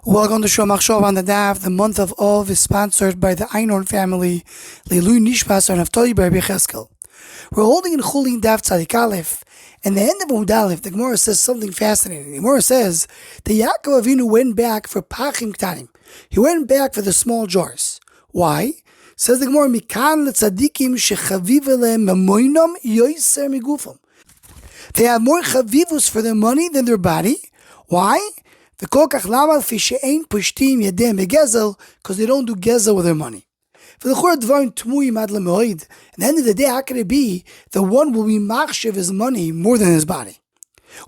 Welcome to Shul Machshov on the Daf. The month of Av is sponsored by the Einhorn family, Leilu Nishmas and Naftali Bar Cheskel. We're holding in Chulin Daf Tzadik Aleph, and the end of Amud Aleph, the Gemara says something fascinating. The Gemara says that Yaakov Avinu went back for Pachim Ktanim. He went back for the small jars. Why? Says the Gemara, Mikan leTzadikim shechaviv elehem mamoinam yoiser migufam. They have more chavivus for their money than their body. Why? Because they don't do gezel with their money. At the end of the day, how can it be the one will be machshev his money more than his body?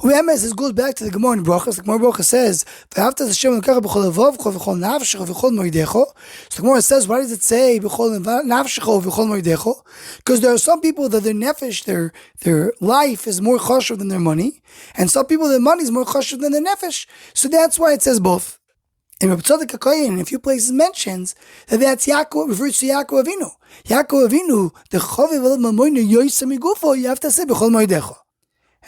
This goes back to the Gemara in Brachos. The Gemara Brachos says, so the Gemara says, why does it say because there are some people that their nefesh, their life is more chashuv than their money, and some people their money is more chashuv than their nefesh. So that's why it says both. And Reb Tzaddik HaKohen in a few places mentions that that's Yaakov, refers to Yaakov Avinu. Yaakov Avinu, the chaviv al mamoyne yoysa migufo, you have to say b'chol moedecho.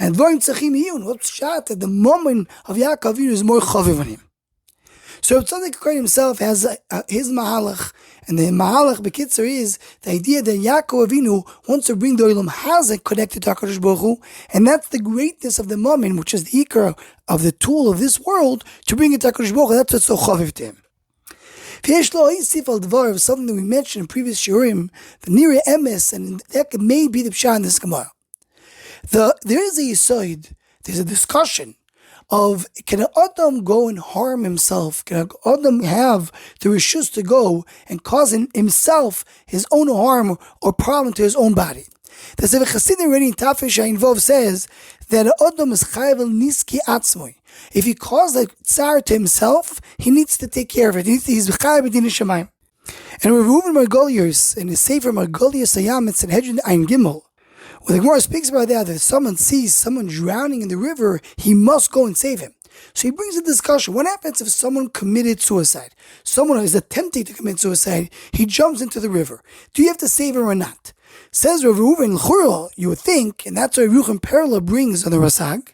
And Dvarim tzachim iyun, what's shot that the moment of Yaakov Avinu is more chaviv on him. So Reb Tzaddik HaKohen himself has his mahalach, and the mahalach b'kitzer is the idea that Yaakov Avinu wants to bring the Olam Hazeh connected to HaKadosh Baruch Hu, and that's the greatness of the moment, which is the ikar of the tool of this world, to bring it to HaKadosh Baruch Hu. That's what's so chaviv to him. Something that we mentioned in previous shiurim, the nira emes, and that may be the pshat in this Gemara. There is a yisoid, there's a discussion of, can an Adam go and harm himself? Can an Adam have the rishus to go and cause himself his own harm or problem to his own body? The Sefer Chassidim reading Tafish Vov says that an Adam is chayv niski atzmoi. If he caused a tsar to himself, he needs to take care of it. He's chayv b'din shamayim. And Reuven Margolius in his Sefer Margolius Hayam in Sanhedrin Ein Gimel, when the Gemara speaks about that if someone sees someone drowning in the river, he must go and save him. So he brings a discussion. What happens if someone committed suicide? Someone is attempting to commit suicide, he jumps into the river. Do you have to save him or not? Says Rav Reuven L'chura, you would think, and that's why Ruchen Perla brings on the Rasag,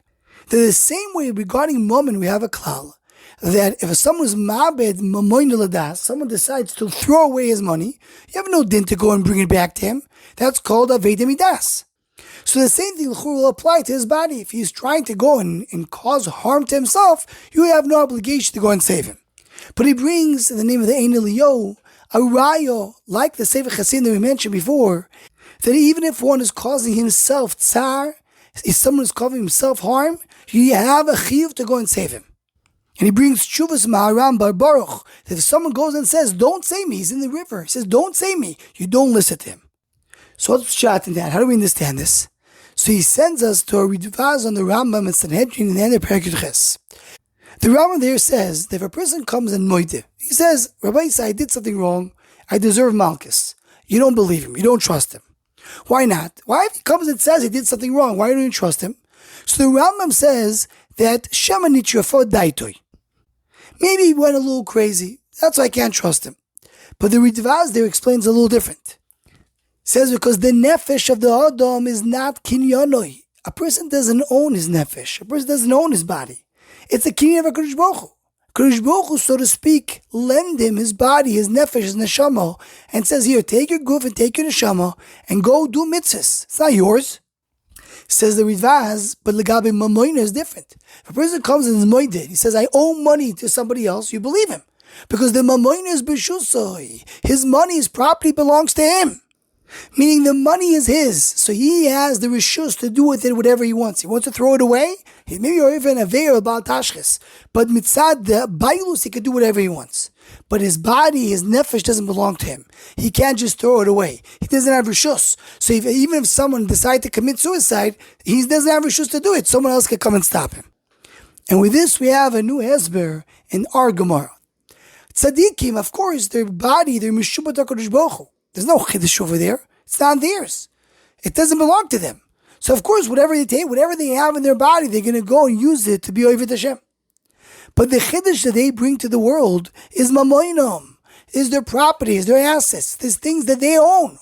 that the same way regarding Mammon we have a klal, that if someone is ma'abed mamoin ladas, someone decides to throw away his money, you have no din to go and bring it back to him. That's called aved midas. So the same thing will apply to his body. If he's trying to go and cause harm to himself, you have no obligation to go and save him. But he brings, in the name of the Ein Eliyahu, a rayo, like the Sefer Chassidim that we mentioned before, that even if one is causing himself tsar, if someone is causing himself harm, you have a chiyuv to go and save him. And he brings Chuvas Maharam Bar Baruch, that if someone goes and says, don't save me, he's in the river, he says, don't save me, you don't listen to him. So what's shot in that? How do we understand this? So he sends us to a Ridvaz on the Rambam and Sanhedrin in the end of Perek Ches. The Rambam there says that if a person comes and moide, he says, Rabbi Yisai, I did something wrong, I deserve Malchus. You don't believe him, you don't trust him. Why not? Why if he comes and says he did something wrong, why don't you trust him? So the Rambam says that Shema Nitrafo Daitoi. Maybe he went a little crazy, that's why I can't trust him. But the Ridvaz there explains a little different. Says because the nefesh of the Adam is not kinyanoi. A person doesn't own his nefesh. A person doesn't own his body. It's a kinyan of HaKadosh Baruch Hu. HaKadosh Baruch Hu, so to speak, lend him his body, his nefesh, his neshama, and says, here, take your guf and take your neshama and go do mitzvahs. It's not yours. Says the Ridvaz, but legabe mamoyna is different. If a person comes and is moided, he says, I owe money to somebody else, you believe him. Because the mamoyna is b'shusoi. His money, his property belongs to him. Meaning the money is his, so he has the rishus to do with it whatever he wants. He wants to throw it away, maybe or even a veil about tashchis. But mitzad the bailus, he can do whatever he wants. But his body, his nefesh doesn't belong to him. He can't just throw it away. He doesn't have rishus. So even if someone decides to commit suicide, he doesn't have rishus to do it. Someone else can come and stop him. And with this, we have a new hesber in our Gemara. Tzadikim, of course, their body, their mishubat HaKadosh Baruch Hu. There's no chiddush over there. It's not theirs. It doesn't belong to them. So of course, whatever they take, whatever they have in their body, they're going to go and use it to be Oived Hashem. But the chiddush that they bring to the world is mamoinam, is their property, is their assets, there's things that they own.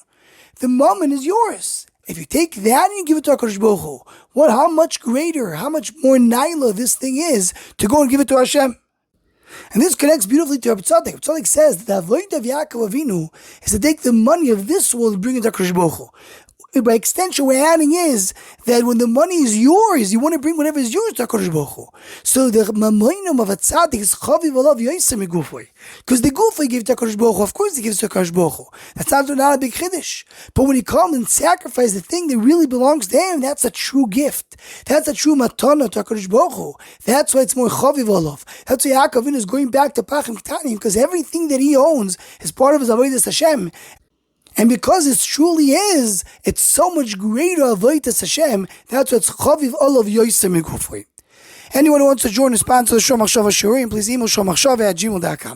The mammon is yours. If you take that and you give it to HaKadosh Baruch Hu, how much greater, how much more naila this thing is to go and give it to Hashem. And this connects beautifully to Rabbi Tzaddik. Tzaddik says that the avodah of Yaakov Avinu is to take the money of this world and bring it to HaKadosh Baruch Hu. By extension, what we're adding is that when the money is yours, you want to bring whatever is yours to HaKadosh Baruch Hu. So the mamoinim of a tzaddik is chaviv alav yoisem megufay. Because the gufay gave to HaKadosh Baruch Hu, of course he gives to HaKadosh Baruch Hu. That's not a big chiddush. But when he comes and sacrifices the thing that really belongs to him, that's a true gift. That's a true matana to HaKadosh Baruch Hu. That's why it's more chaviv alav. That's why Yaakov Avinu is going back to Pachim Ktanim, because everything that he owns is part of his avodas Hashem. And because it truly is, it's so much greater avodas Hashem. That's what's chaviv olav yoisem megufay. Anyone who wants to join and sponsor the Shomachshava Shiurim, please email shomachshava@gmail.com.